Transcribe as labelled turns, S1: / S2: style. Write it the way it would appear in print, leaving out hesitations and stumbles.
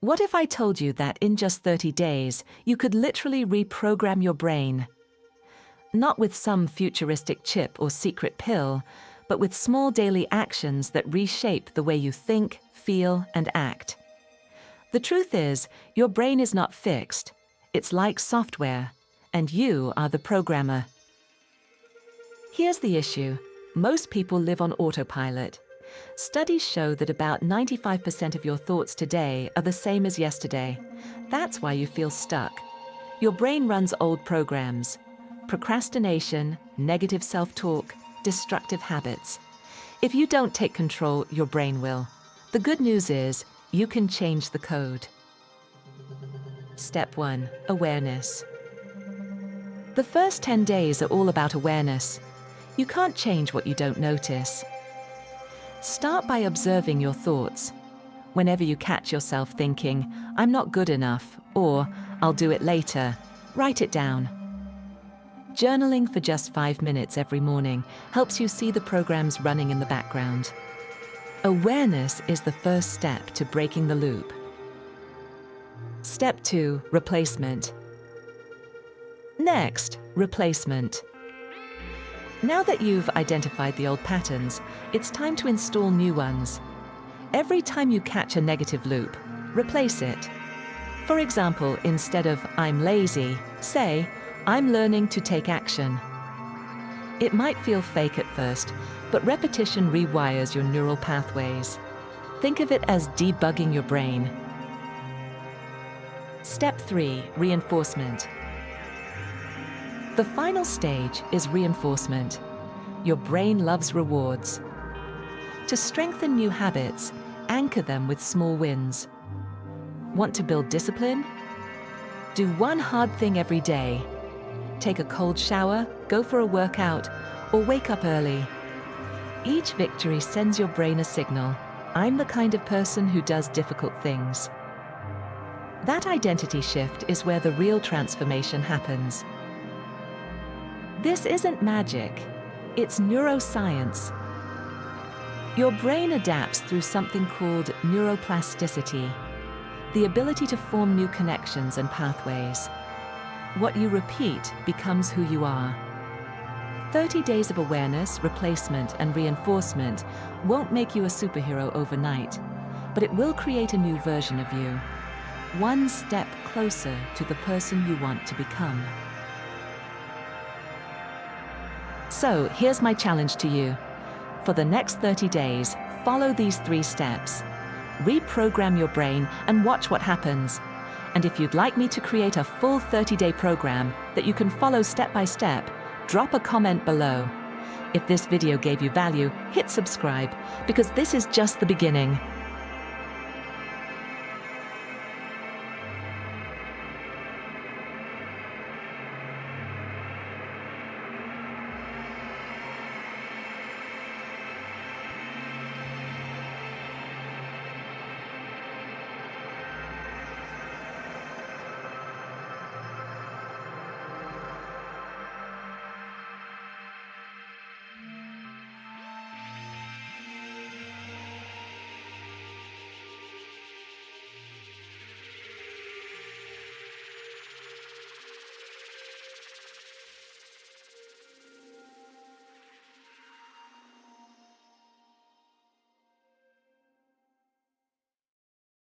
S1: What if I told you that in just 30 days, you could literally reprogram your brain? Not with some futuristic chip or secret pill, but with small daily actions that reshape the way you think, feel, and act. The truth is, your brain is not fixed. It's like software, and you are the programmer. Here's the issue. Most people live on autopilot. Studies show that about 95% of your thoughts today are the same as yesterday. That's why you feel stuck. Your brain runs old programs: procrastination, negative self-talk, destructive habits. If you don't take control, your brain will. The good news is, you can change the code. Step 1. Awareness. The first 10 days are all about awareness. You can't change what you don't notice. Start by observing your thoughts. Whenever you catch yourself thinking, "I'm not good enough," or "I'll do it later," write it down. Journaling for just 5 minutes every morning helps you see the programs running in the background. Awareness is the first step to breaking the loop. Step 2. Replacement. Next, replacement. Now that you've identified the old patterns, it's time to install new ones. Every time you catch a negative loop, replace it. For example, instead of "I'm lazy," say, "I'm learning to take action." It might feel fake at first, but repetition rewires your neural pathways. Think of it as debugging your brain. Step 3. Reinforcement. The final stage is reinforcement. Your brain loves rewards. To strengthen new habits, anchor them with small wins. Want to build discipline? Do one hard thing every day. Take a cold shower, go for a workout, or wake up early. Each victory sends your brain a signal: "I'm the kind of person who does difficult things." That identity shift is where the real transformation happens. This isn't magic, it's neuroscience. Your brain adapts through something called neuroplasticity, the ability to form new connections and pathways. What you repeat becomes who you are. 30 days of awareness, replacement, and reinforcement won't make you a superhero overnight, but it will create a new version of you, one step closer to the person you want to become. So, here's my challenge to you. For the next 30 days, follow these 3 steps. Reprogram your brain and watch what happens. And if you'd like me to create a full 30-day program that you can follow step by step, drop a comment below. If this video gave you value, hit subscribe, because this is just the beginning.